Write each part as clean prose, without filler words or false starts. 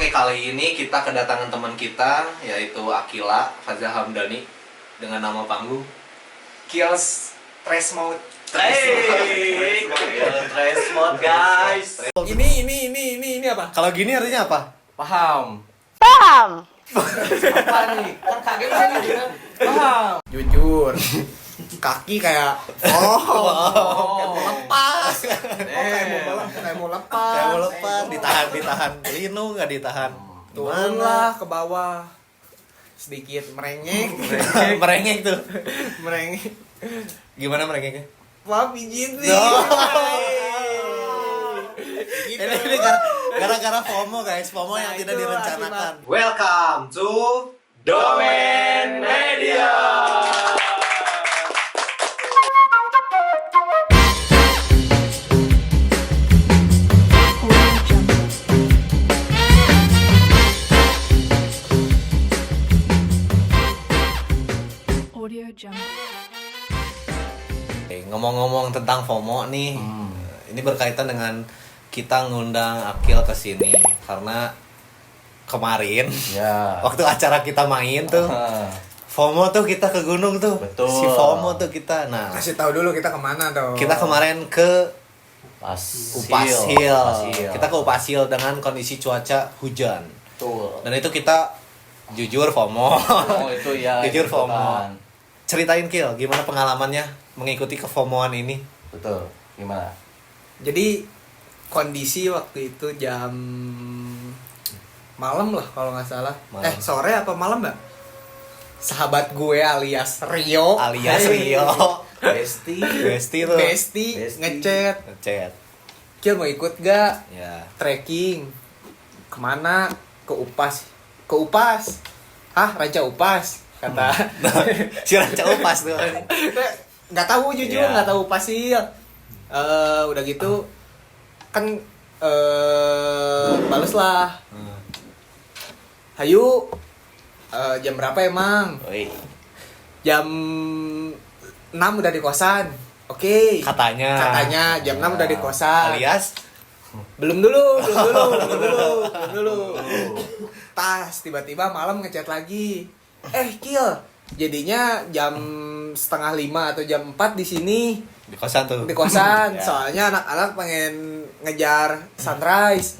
Oke, kali ini kita kedatangan teman kita, yaitu Akila Fazal Hamdani dengan nama panggung Kills Trash Mode. Hey, Trash Mode guys. Ini apa? Kalau gini artinya apa? Paham? Apa nih? Kan kaget kan gitu. Paham. Jujur. Kaki kayak kayak mau lepas. Kayak mau lepas. Kayak mau lepas, ditahan. Lino nggak ditahan. Turunlah ke bawah. Sedikit merengek. Merengek tuh. Merengek. Gimana merengeknya? Wah, pijit nih. Gitu. Ini gara-gara FOMO guys, FOMO yang tidak itu direncanakan. akibat. Welcome to Domain Media. Audio Jungle. Ngomong-ngomong tentang FOMO nih, ini berkaitan dengan kita ngundang Akil ke sini karena kemarin Ya. waktu acara kita main tuh FOMO tuh kita ke gunung tuh. Betul. Si FOMO tuh kita. Nah, Kasih tahu dulu kita kemana dong. kita kemarin ke Upas Hill. Hill. Kita ke Upas Hill dengan kondisi cuaca hujan. Betul. Dan itu kita jujur FOMO. Oh, itu ya. Jujur itu FOMO. kan. Ceritain Kil, gimana pengalamannya mengikuti kefomoan ini? Betul. Gimana? Jadi kondisi waktu itu jam malam lah kalau nggak salah. Malam. Sore apa malam nggak? Sahabat gue alias Rio. Alias Hey. Rio. Besti. Besti tuh. Besti Besti. ngechat. Ngechat. Kil mau ikut gak? Ya. Trekking. Kemana? Ke Upas. Ke Upas. Ah, Raja Upas kata. Si Ranca Upas tuh. Nggak tahu jujur, Iya. nggak tahu pasti. Udah gitu kan bales lah. Hayu, jam berapa emang? Woi, Jam 6 udah di kosan. Oke. katanya jam 6 udah di kosan. alias Belum dulu. Tas tiba-tiba malam ngechat lagi. Kil, jadinya jam setengah 5 atau jam 4 di sini di kosan tuh. di kosan. Ya. Soalnya anak-anak pengen ngejar sunrise.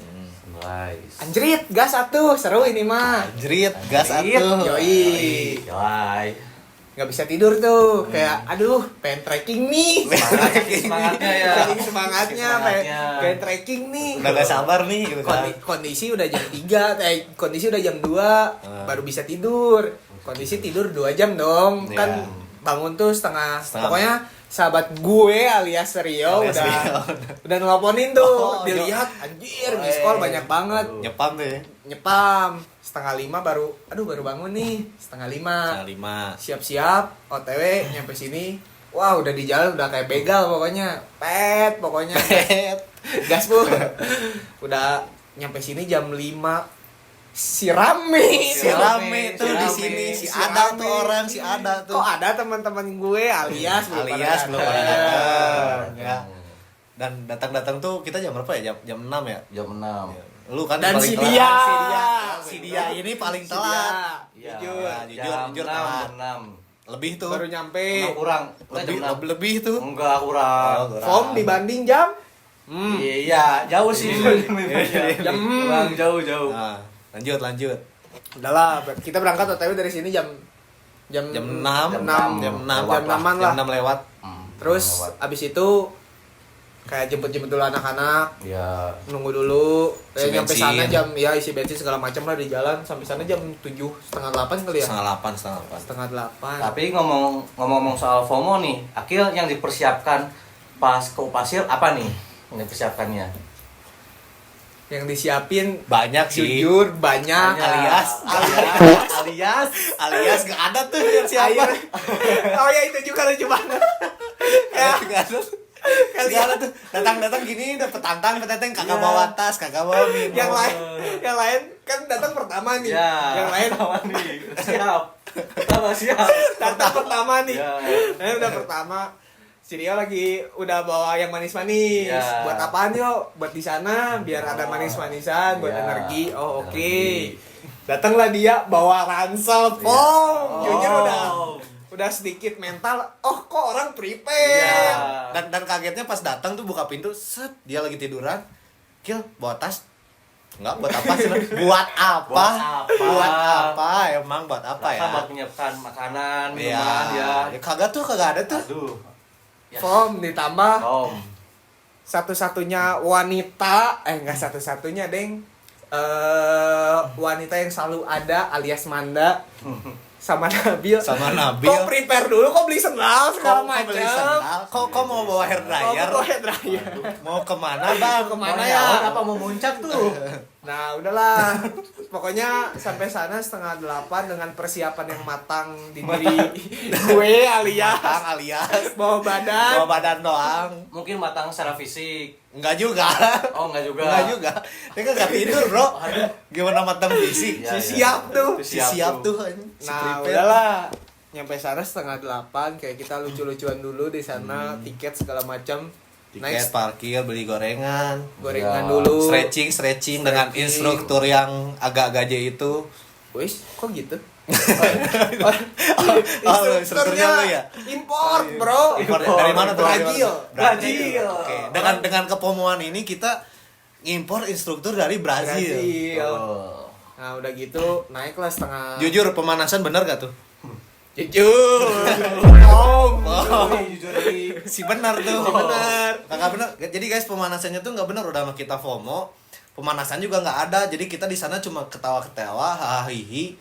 Nice. Anjrit, gas satu, seru ini mah. Jerit, gas Jerit. atuh. Yoi. Yoi. Nggak bisa tidur tuh, kayak aduh, pengen trekking nih. Semangatnya ya. Saking semangatnya, pengen trekking nih. Udah gak sabar nih gitu kan. Kondisi udah jam 3, kondisi udah jam 2, baru bisa tidur. Kondisi tidur 2 jam dong. Iya. Kan bangun tuh setengah. Setengah. Pokoknya sahabat gue alias Rio Alias Rio. udah nelponin tuh. Oh, Dilihat anjir, miss call banyak banget. Nyepam tuh ya. Nyepam. Setengah 5 baru bangun nih. Setengah 5. 5. Siap-siap OTW nyampe sini. Wah, udah di jalan udah kayak begal pokoknya. Pokoknya. Gas, Bu. Udah nyampe sini jam 5. Si rame tuh di sini. Si ada tuh orang, si ada tuh. Kok ada teman-teman gue alias belum Alias belum pada pada datang. datang. Ya. Dan datang-datang tuh kita jam berapa ya? Jam 6 ya? Jam 6. Lu kan Dan paling si telat. dia. Si dia ini paling Si telat. dia. Iya. Jujur Jam telat. 6. Lebih tuh. Baru nyampe. Kurang. Lebih tuh. Enggak kurang. Form dibanding jam Iya, jauh sih. Jam. Kurang jauh. Nah, lanjut. Udahlah, kita berangkat OTW dari sini jam Jam 6. Jam 6. Jam 6. Jam 6-an lah. Jam 6 lewat. Terus abis itu kayak jemput-jemput dulu anak-anak, Ya. nunggu dulu, Isi nyampe bensin. sana jam ya isi bensin segala macam lah di jalan sampai sana jam 7, setengah 8 kali ya. Setengah 8. Setengah 8. Tapi ngomong soal FOMO nih, Akil yang dipersiapkan pas ke Upas Hill apa nih? Yang dipersiapkannya? Yang disiapin Banyak sih. jujur banyak. Alias gak ada tuh yang siapa. Oh ya itu juga lucu banget. Ya, Gak ada. Segala tuh datang gini udah petantang kagak bawa tas, kagak bawa minum. yang lain kan datang pertama nih. Ya. Yang lain pertama nih. Siap. Pertama siap. datang pertama nih. Ya. Udah pertama Si Rio lagi udah bawa yang manis-manis. Ya. Buat apaan yuk? Buat di sana biar ada manis-manisan, buat Ya. energi. Oh, oke. Energi. Datanglah dia bawa ransel. Ya. Oh, jujur Oh. udah sedikit mental. Oh, kok orang prepare. Iya. Dan kagetnya pas datang tuh buka pintu, set, dia lagi tiduran. Kil, bawa tas. Enggak, buat apa sih? Buat apa? Buat apa? Buat apa? Emang buat apa ya? Buat menyiapkan makanan, Iya. minuman ya. Ya kagak ada tuh. Aduh. Ya. Form ditambah Om. satu-satunya wanita, enggak satu-satunya, Deng. Wanita yang selalu ada alias Manda sama Nabil. Sama Nabil. Kok prepare dulu, kok beli sendal segala Kok beli macam. sandal? Kok mau bawa hair dryer? Kok hair dryer. Mau kemana bang? Kemana Mau ya? nyawa apa mau muncak tuh? Nah, udahlah. Pokoknya sampai sana 7:30 dengan persiapan yang matang di diri gue alias Matang alias bawa badan. bawa badan doang. Mungkin matang secara fisik. Enggak juga. Oh, enggak juga. Enggak juga. Dia kan enggak tidur, Bro. Gimana matang fisik? Ya, Si ya. siap tuh. Si siap tuh. Si Nah, prepare. udahlah. Nyampe sana 7:30 kayak kita lucu-lucuan dulu di sana, tiket segala macam. Tiket, parkir, beli gorengan. Gorengan Ya. dulu. Stretching dengan instruktur yang agak gaje itu. Wis, kok gitu? instrukturnya lu ya? Import, bro. Import dari mana tuh? Brazil. Brazil. Oke, dengan kepomoan ini kita impor instruktur dari Brazil. Brazil. Oh. Nah, udah gitu naiklah setengah. Jujur pemanasan bener gak tuh? Jujur. Jujur. Si benar tuh. Si benar. Kagak bener. Jadi guys pemanasannya tuh nggak bener udah sama kita FOMO. Pemanasan juga nggak ada. Jadi kita di sana cuma ketawa-ketawa, hahihi,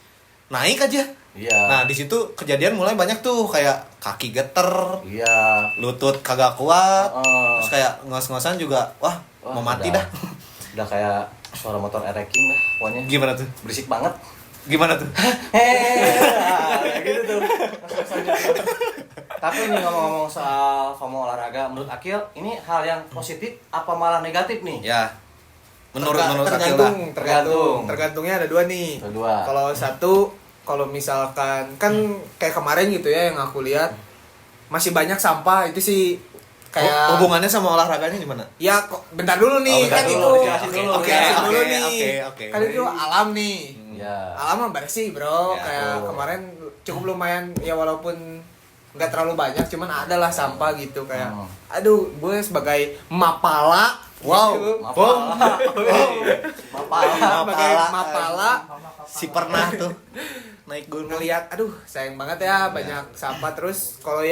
naik aja. Iya. Nah di situ kejadian mulai banyak tuh kayak kaki geter, Iya. lutut kagak kuat, Oh. terus kayak ngos-ngosan juga, wah mau mati dah. Udah kayak suara motor ereking dah pokoknya. Gimana tuh? Berisik banget. Gimana tuh? Hehehe, gitu tuh. Tapi nih ngomong-ngomong soal FOMO olahraga, menurut Akil ini hal yang positif apa malah negatif nih? Ya, menurut Akil lah. Tergantung. Tergantungnya ada dua nih. Ada dua. Kalau satu, kalau misalkan kan kayak kemarin gitu ya yang aku lihat masih banyak sampah itu sih kayak Hubungannya sama olahraganya gimana? ya kok bentar dulu nih Oh, bentar kan dulu, itu dijelasin dulu. Oke, Oke, dulu oke, nih oke. kan itu alam nih Ya. alam mah bersih bro Ya, kayak betul. kemarin cukup lumayan ya walaupun nggak terlalu banyak cuman ada lah sampah gitu kayak aduh gue sebagai mapala Wow, gitu. Mapala. sebagai mapala Si pernah tuh naik gunung. ngelihat aduh sayang banget ya banyak sampah terus kalau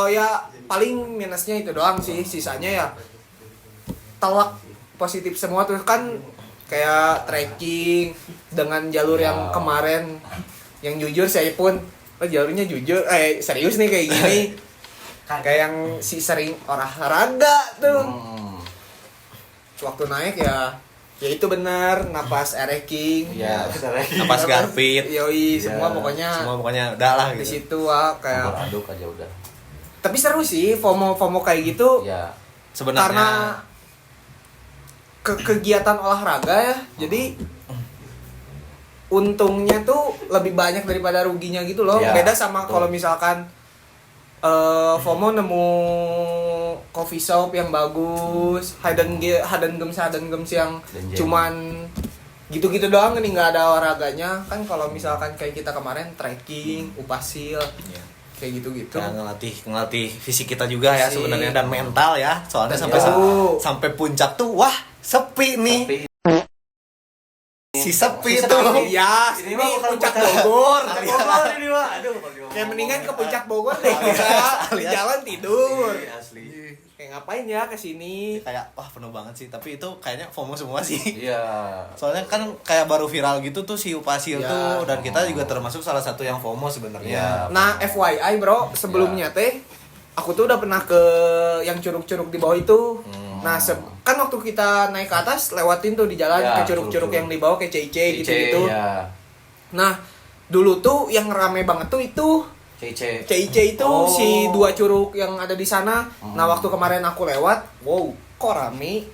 ya paling minusnya itu doang sih sisanya ya telak positif semua tuh kan kayak trekking dengan jalur yang kemarin yang jujur saya pun jalurnya jujur serius nih kayak gini kayak yang si sering olahraga tuh waktu naik ya itu benar napas ereking Ya, Napas garpit. yoi Ya, semua pokoknya Udah lah di gitu. situ kayak aduk aja udah. tapi seru sih FOMO kayak gitu Ya. Sebenarnya karena kegiatan olahraga ya jadi untungnya tuh lebih banyak daripada ruginya gitu loh Ya, beda sama betul. kalau misalkan FOMO nemu coffee shop yang bagus hidden gems yang Dan cuman gitu-gitu doang nih nggak ada olahraganya kan kalau misalkan kayak kita kemarin trekking upasil Iya. kayak gitu-gitu ya, ngelatih fisik kita juga ya Fisik. sebenarnya dan mental ya. Soalnya Dan sampai ya. sampai puncak tuh wah, sepi nih. Tapi Si sepi Si tuh. sepi. ya Ini ini mah bukan puncak puncak. Bogor Bogor ini mah. Aduh, kayak mendingan ke puncak Bogor deh di jalan tidur Asli. kayak ngapain ya ke sini Kayak wah penuh banget sih, tapi itu kayaknya FOMO semua sih. Iya. Soalnya kan kayak baru viral gitu tuh si Upasil Ya. tuh dan kita juga termasuk salah satu yang FOMO sebenarnya. Iya. nah FYI bro sebelumnya teh aku tuh udah pernah ke yang curug-curug di bawah itu nah kan waktu kita naik ke atas lewatin tuh di jalan Ya, ke curug-curug curug-curug. yang di bawah kayak CIC gitu-gitu Ya. nah dulu tuh yang rame banget tuh itu CC. CIC itu Oh. si dua curug yang ada di sana. Nah waktu kemarin aku lewat, wow, kok rame?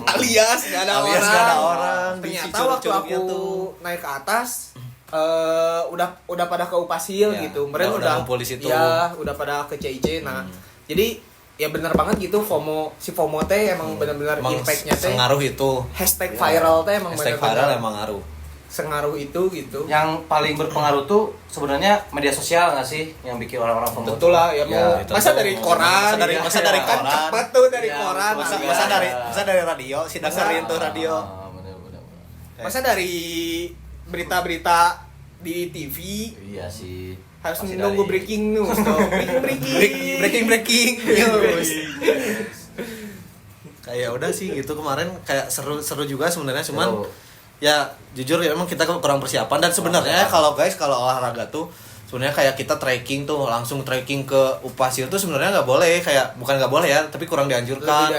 alias gak ada Alias orang. gak ada orang di si Ternyata waktu curug-curugnya aku tuh. naik ke atas, udah pada ke Upasil Ya, gitu. Mereka udah ngumpul di situ. Ya, udah pada ke CIC. Nah Jadi ya bener banget gitu si FOMO teh emang bener-bener Emang impact-nya teh sengaruh itu. hashtag viral teh emang Hashtag bener-bener viral emang ngaruh. sengaruh itu gitu. Yang paling berpengaruh tuh sebenarnya media sosial nggak sih yang bikin orang-orang FOMO? Tentu lah ya mau itu masa tuh. dari koran, Masa dari kan koran. cepet tuh dari Ya, koran, betul. Masa dari radio, si dengerin tuh radio. Ah, bener. masa dari berita-berita di TV Iya sih. harus Pasti nunggu dari- breaking news tuh, breaking news. Kayak udah sih gitu kemarin kayak seru juga sebenarnya cuman Seru. ya jujur ya emang kita kurang persiapan dan sebenarnya kalau olahraga tuh sebenarnya kayak kita trekking tuh langsung trekking ke Upasir tuh sebenarnya nggak boleh, kayak bukan nggak boleh ya tapi kurang dianjurkan.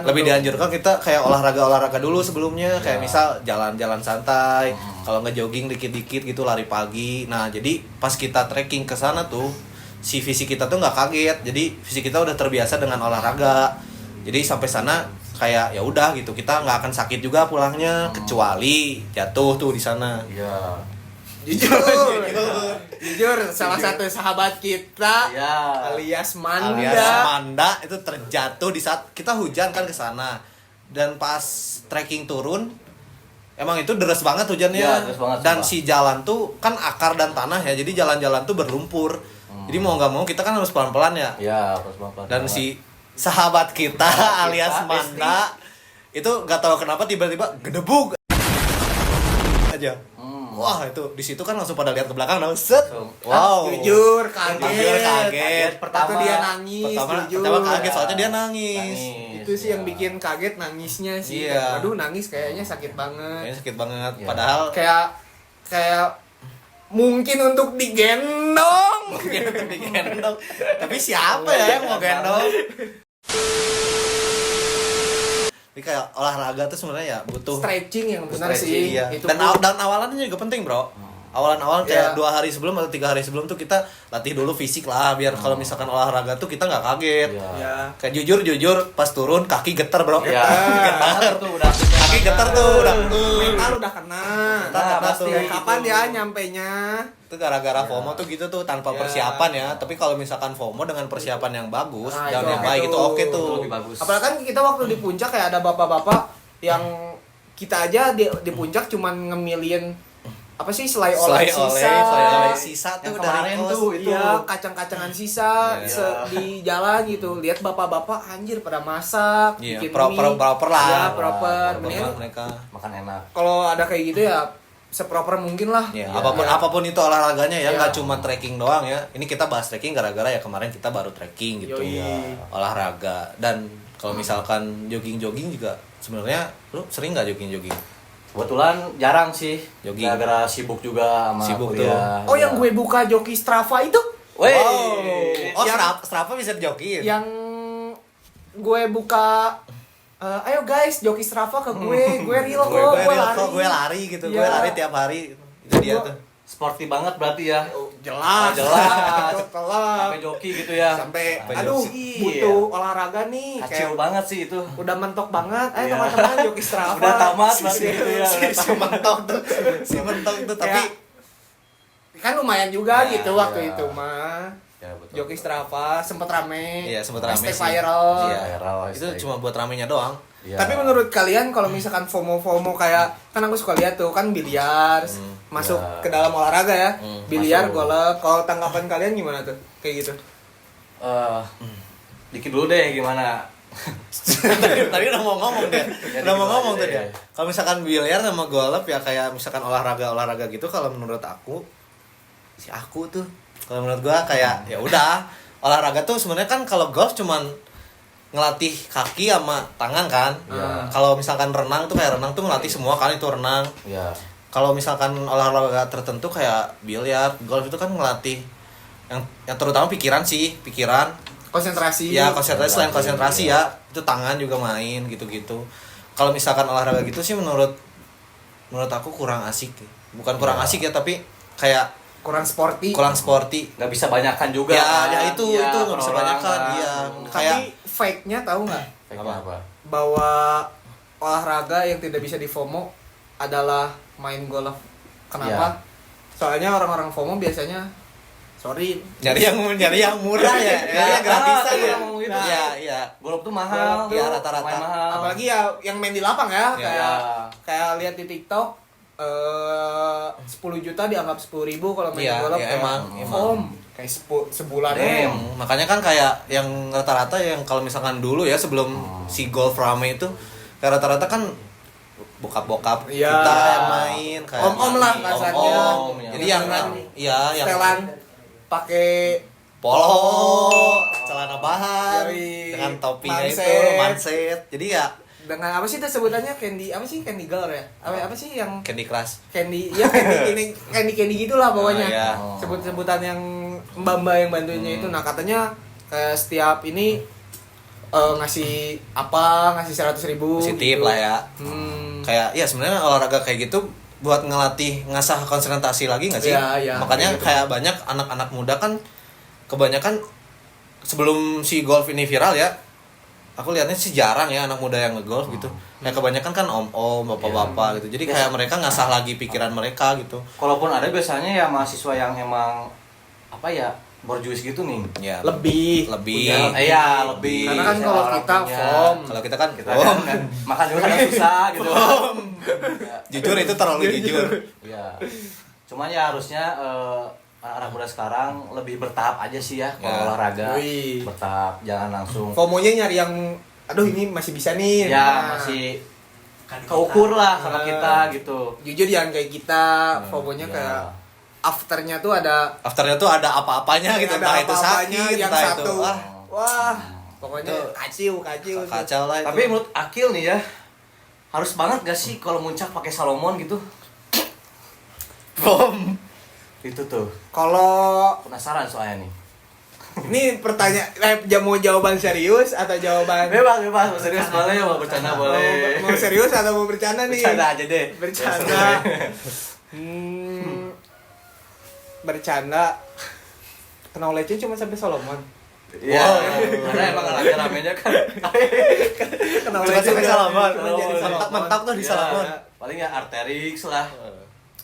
Lebih dianjurkan kita kayak olahraga dulu sebelumnya kayak misal jalan-jalan santai, kalau nggak jogging dikit-dikit gitu, lari pagi. Nah jadi pas kita trekking ke sana tuh si fisik kita tuh nggak kaget, jadi fisik kita udah terbiasa dengan olahraga. Jadi sampai sana kayak ya udah gitu, kita nggak akan sakit juga pulangnya kecuali jatuh tuh di sana. Iya. jujur salah satu sahabat kita Iya. alias Alias Manda Manda itu terjatuh di saat kita hujan kan ke sana. Dan pas trekking turun emang itu deras banget hujannya. Iya, deras banget, dan sumpah. si jalan tuh kan akar dan tanah ya. Jadi jalan-jalan tuh berlumpur. Jadi mau nggak mau kita kan harus pelan-pelan ya. Iya, pas banget. Dan si sahabat kita alias Manda itu nggak tahu kenapa tiba-tiba gedebuk aja. Wah itu di situ kan langsung pada lihat ke belakang dong. Set. Wow. jujur kaget. Pertama Waktu dia nangis, jujur. Pertama kaget soalnya dia nangis. Itu sih yang bikin kaget nangisnya sih. Iya. Aduh nangis kayaknya sakit banget. Kayaknya sakit banget. Iya. Padahal Kayak mungkin untuk digendong. mungkin untuk digendong. Tapi siapa ya yang mau gendong? Ini kayak olahraga tuh sebenarnya ya butuh Stretching yang benar stretching, sih. iya. Itu Dan pun- dan awalannya juga penting, Bro. Awalan-awalan kayak Iya. 2 hari sebelum atau 3 hari sebelum tuh kita latih dulu fisik lah biar kalau misalkan olahraga tuh kita nggak kaget. Iya. ya. Kayak jujur pas turun kaki getar, Bro. Iya. Getar. Tuh udah. Kaki getar tuh udah. Mental udah kena. Mental kena pasti. tuh. Kapan ya nyampenya? Itu gara-gara FOMO tuh gitu tuh tanpa Ya. persiapan ya. Tapi kalau misalkan FOMO dengan persiapan yang bagus Nah, dan itu yang oke baik tuh. itu oke tuh. Lebih bagus. Apalagi kan kita waktu di puncak kayak ada bapak-bapak yang kita aja di puncak cuman ngemilin apa sih selai oleh sisa tuh Yang dari kemarin kos. tuh itu. Iya, kacang-kacangan sisa Iya. di jalan gitu. Lihat bapak-bapak anjir pada masak, Iya, bikin proper lah. Iya, proper. Proper Mendingan mereka. Makan enak. kalau ada kayak gitu ya seproper mungkin lah. Ya, Iya. apapun itu olahraganya ya, Iya. nggak cuma trekking doang ya. Ini kita bahas trekking gara-gara ya kemarin kita baru trekking gitu. Yoi. Ya, olahraga. Dan kalau misalkan jogging-jogging juga sebenarnya lu sering nggak jogging-jogging? Kebetulan jarang sih. Jogging. Gara-gara sibuk juga sama Sibuk kuliah. Oh, yang gue buka joki Strava itu Wey. Oh, Yang- Strava bisa jogging. yang gue buka ayo guys joki Strava ke gue real kok, gue lari gitu. Gue Iya. lari tiap hari. Itu dia tuh. Sporty banget berarti ya. jelas Jelas. telat Sampai joki gitu ya. sampai Sampai aduh joki. butuh olahraga nih Kacau banget sih itu. udah mentok banget Iya. teman-teman joki Strava Udah tamat berarti gitu ya. Si mentok tuh. Si mentok tuh tapi kan lumayan juga Ya, gitu waktu ya. itu mah Ya betul. joki Strava sempet rame iya sempet rame hashtag sih. viral Iya, Viral, itu hashtag. cuma buat ramenya doang. Iya. Tapi menurut kalian kalau misalkan FOMO kayak kan aku suka lihat tuh kan biliar masuk Ya. ke dalam olahraga ya. Biliar, masuk. golf. Kalau tanggapan kalian gimana tuh? Kayak gitu. Dikit dulu deh gimana. tadi udah mau ngomong deh. Ya, Udah mau dikit ngomong aja, tuh ya. dia. Kalau misalkan biliar sama golf ya kayak misalkan olahraga gitu kalau menurut aku tuh kalau menurut gua kayak ya udah olahraga tuh sebenarnya kan kalau golf cuman ngelatih kaki sama tangan kan. Iya. Kalau misalkan renang tuh kayak renang tuh ngelatih semua kan itu renang. Iya. Kalau misalkan olahraga tertentu kayak biliar, golf itu kan ngelatih yang terutama pikiran. Konsentrasi. Ya konsentrasi selain konsentrasi Iya. ya itu tangan juga main gitu-gitu. Kalau misalkan olahraga gitu sih menurut aku kurang asik. Bukan kurang asik ya tapi kayak kurang sporty. kurang sporty. Nggak bisa banyakan juga. Ya, kan? ya itu Iya, nggak bisa perorangan. banyakan. Iya, Tapi kayak fake-nya tahu nggak Fake-nya apa? bahwa olahraga yang tidak bisa di FOMO adalah main golf. Kenapa? Iya. Soalnya orang-orang FOMO biasanya sorry. nyari yang murah ya. Ya gratisan iya, ya. ngomong gitu. Iya, iya. Golf tuh mahal. Golf Iya, rata-rata. Lumayan mahal. Apalagi ya yang main di lapang ya, Iya. kayak lihat di TikTok 10 juta dianggap 10.000 kalau main Iya, golf iya, kayak emang. home kayak sebulan Damn. Makanya kan kayak yang rata-rata yang kalau misalkan dulu ya sebelum si golf rame itu kayak rata-rata kan bokap-bokap Iya. kita yang main kayak Om-om lah mami, kasarnya. om-om. Jadi yang yang setelan pakai polo, celana bahan Yoi. dengan topinya Manset. itu manset. Jadi ya dengan apa sih itu sebutannya candy girl ya apa sih yang Candy Crush. candy gitulah pokoknya iya. sebut-sebutan yang mbak-mbak yang bantuinnya itu. Nah katanya kayak setiap ini ngasih 100.000 Positif gitu. lah ya. Kayak Kayak ya sebenarnya olahraga kayak gitu buat ngelatih ngasah konsentrasi lagi nggak sih? Iya, Makanya kayak gitu. kayak banyak anak-anak muda kan kebanyakan sebelum si golf ini viral ya, aku lihatnya sih jarang ya anak muda yang ngegolf gitu. Kayak kebanyakan kan om-om, bapak-bapak gitu. Jadi kayak mereka ngasah lagi pikiran mereka gitu. Kalaupun ada biasanya ya mahasiswa yang emang apa ya borjuis gitu nih. Ya, lebih lebih. Iya, lebih. karena kan kalau Orang kita punya. form Kalau kita kan Kita kan makan juga kadang susah gitu. jujur itu terlalu jujur. Iya. Cuman ya harusnya anak muda sekarang lebih bertahap aja sih ya kalau Ya. olahraga. Wih. Bertahap, jangan langsung. FOMO-nya nyari yang aduh ini masih bisa nih. Ya Nah, masih keukur lah sama kita gitu. jujur jangan kayak kita FOMO-nya Ya. kayak afternya tuh ada Afternya tuh ada apa-apanya gitu, ada entah itu apa-apanya, sakit, yang entah satu itu wah pokoknya Itu kacau tuh. kacau lah itu. Tapi menurut Akil nih ya, harus banget gak sih kalau muncak pakai Salomon gitu? Bom. Itu tuh. Kalau Penasaran soalnya nih. ini pertanyaan mau jawaban serius atau jawaban Bebas, mau serius boleh, mau bercanda boleh. mau serius atau mau bercanda nih? Bercanda aja deh. Bercanda. Bercanda. Knowledge-nya cuma sampai Solomon. Iya, Wow. karena emang lagi ramenya kan. Cuma sampai Salomon. Cuma jadi Salomon. Mentok tuh di Ya, Salomon. paling ya Arterix lah.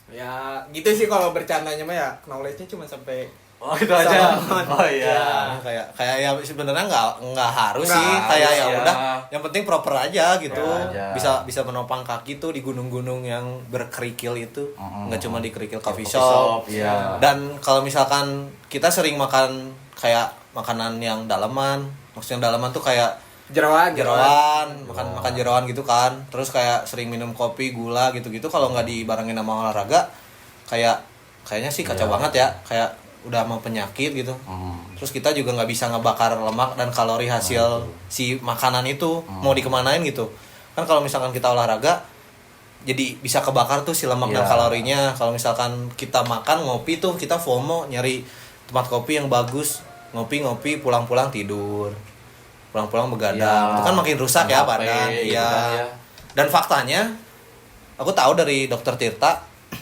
Ya, gitu sih kalau bercandanya mah ya knowledge-nya cuma sampai Oh itu aja. Salomon. Oh iya. Kayak ya sebenarnya nggak harus Nggak sih, harus, kayak ya ya. udah yang penting proper aja gitu. Proper aja. Bisa menopang kaki tuh di gunung-gunung yang berkerikil itu. Mm-mm. Nggak cuma di kerikil coffee Coffee shop. shop, iya. Dan kalau misalkan kita sering makan kayak makanan yang daleman, maksudnya daleman tuh kayak jerawan. makan jerawan gitu kan. Terus kayak sering minum kopi, gula gitu-gitu, kalau nggak dibarengin sama olahraga kayaknya sih kacau Iya. banget ya, kayak udah mau penyakit gitu. Terus kita juga nggak bisa ngebakar lemak dan kalori hasil si makanan itu mau dikemanain gitu kan. Kalau misalkan kita olahraga jadi bisa kebakar tuh si lemak dan Iya. kalorinya. Kalau misalkan kita makan ngopi tuh kita FOMO nyari tempat kopi yang bagus, ngopi pulang-pulang tidur, pulang-pulang begadang. Iya. Itu kan makin rusak ya HP, badan. gitu Iya. kan ya. Dan faktanya aku tahu dari dokter Tirta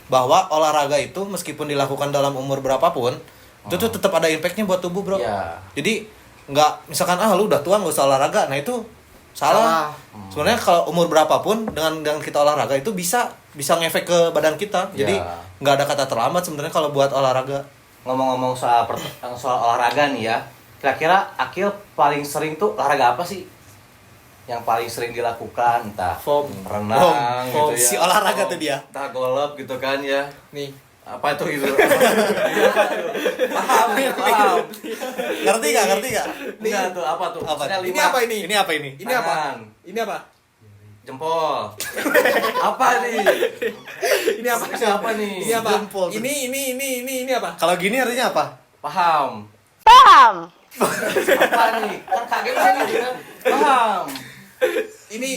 bahwa olahraga itu meskipun dilakukan dalam umur berapapun itu tuh tetap ada impactnya buat tubuh, bro. Iya. Jadi nggak misalkan lu udah tua nggak usah olahraga, nah itu salah. Sebenarnya kalau umur berapapun dengan kita olahraga itu bisa ngefek ke badan kita. Jadi Iya. nggak ada kata terlambat sebenarnya kalau buat olahraga. Ngomong-ngomong soal olahraga nih ya, kira-kira Akil paling sering tuh olahraga apa sih? Yang paling sering dilakukan, entah Foam. renang Foam. gitu ya, Si olahraga tuh dia. entah golf gitu kan ya, Nih, apa itu gitu. Paham. Ngerti nggak? Enggak tuh, apa tuh? Apa? Maksudnya ini lima apa ini? Ini apa ini? Ini apa? tangan, Ini apa? jempol. Apa nih? Ini apa? Maksudnya apa nih? Ini apa? Jempol. Ini apa? Kalau gini artinya apa? Paham. Paham. Apa nih? Kan kaget kan nih kan? Paham. Ini.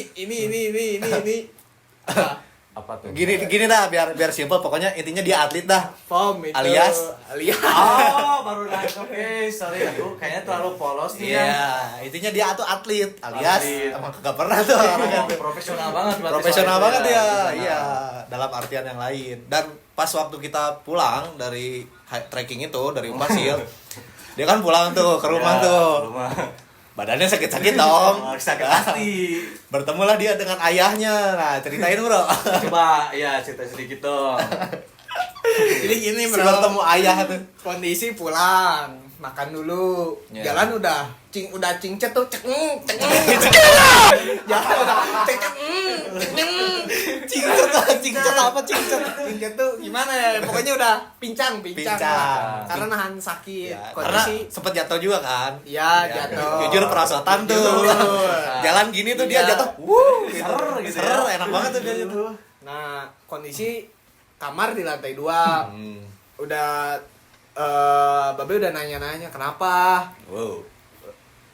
Apa tuh? Gini dah biar simpel, pokoknya intinya dia atlet dah. Foam itu. Alias? Oh, baru nangkep. Oke, sorry aku kayaknya terlalu polos nih ya. Iya, intinya dia tuh atlet, alias Atlet. emang kagak pernah tuh olahraga tuh. Profesional banget berarti Profesional soalnya banget ya, Profesional. iya, dalam artian yang lain. Dan pas waktu kita pulang dari trekking itu dari Umpasil, dia kan pulang tuh ke rumah Ya, tuh. rumah. Badannya sakit-sakit dong. Sakit pasti. Bertemulah dia dengan ayahnya. Nah, ceritain bro. Coba ya cerita sedikit dong. Jadi gini Si bro, bertemu ayah tuh. kondisi pulang, makan dulu, Ya. jalan udah cingcet tuh, jalan udah Cingcet apa cingcet? cingcet tuh gimana ya, pokoknya udah pincang. Pincang. Karena nahan sakit, Ya, karena kondisi, sempet jatuh juga kan. ya jatuh. Jujur perosotan tuh. Jujur. Jalan gini tuh dia Iya. jatuh. Ser gitu Ser, ya. enak banget tuh dia gitu. Nah, kondisi kamar di lantai 2. Udah Babe udah nanya-nanya kenapa Wow.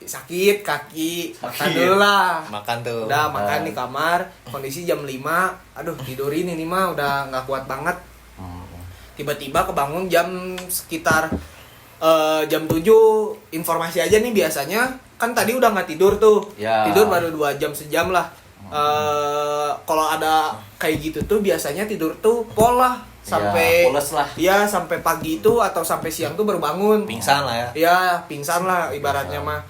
sakit kaki, makan Sakit. dulu lah. Makan tuh. Udah makan di kamar, kondisi jam 5. Aduh, tidurin ini mah udah nggak kuat banget. Tiba-tiba kebangun jam sekitar jam 7. Informasi aja nih, biasanya kan tadi udah nggak tidur tuh. Ya. Tidur baru 2 jam sejam lah. Kalau ada kayak gitu tuh biasanya tidur tuh pola sampai pules lah. ya sampai pagi itu atau sampai siang tuh baru bangun. Pingsan lah ya. Ya, pingsan lah ibaratnya mah.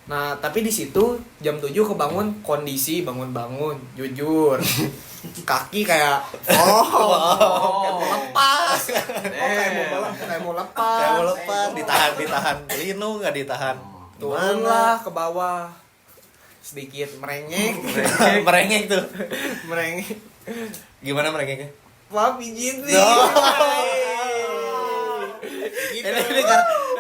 Nah, tapi di situ jam 7 kebangun, kondisi bangun-bangun, jujur. Kaki kayak kayak mau lepas. Kayak mau lepas. Kayak mau lepas, ditahan. Lino nggak ditahan. Turun lah ke bawah. Sedikit merengek. Merengek tuh. Merengek. Gimana merengeknya? Wah, pijit nih. No. Gitu. Ini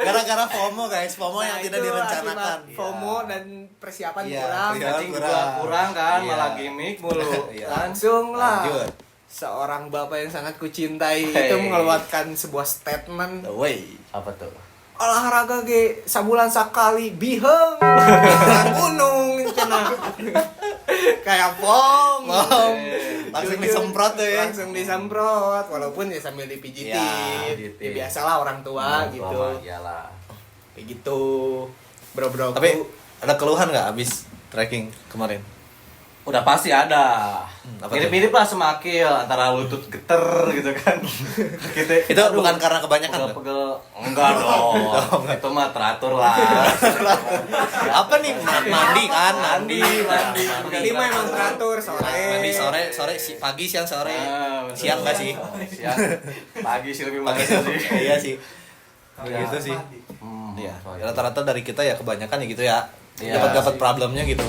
gara-gara FOMO guys, FOMO yang Nah, tidak itu direncanakan. akibat FOMO dan persiapan Iya, kurang. iya. Cacing juga kurang kan, Iya. malah gimmick mulu. Iya. Langsung lah. Lanjut. Seorang bapak yang sangat kucintai Hey. itu mengeluarkan sebuah statement, The way. Apa tuh? olahraga ge sabulan sekali biheng naik gunung cenah. Kayak pom. Langsung Jujur, disemprot tuh ya. langsung disemprot walaupun ya sambil dipijitin. Ya, Ya, biasalah orang tua gitu. Iyalah. Kayak gitu. Bro. Tapi ada keluhan nggak abis trekking kemarin? Udah pasti ada. apa Mirip-mirip lah sama Akil, antara lutut geter gitu kan. Gitu. Itu bukan karena kebanyakan kan? Pegel-pegel. Enggak dong. Itu mah teratur lah. Apa nih? Mandi kan? Mandi. Ini mah emang teratur sore. Mandi sore, pagi, siang, sore. Ah, betul. Siang nggak sih? Siang. Pagi sih lebih Pagi manis sih. Iya sih. Iya. Gitu sih. Hmm, Iya. soalnya. Rata-rata dari kita ya kebanyakan ya gitu ya. Iya Dapat sih. problemnya gitu.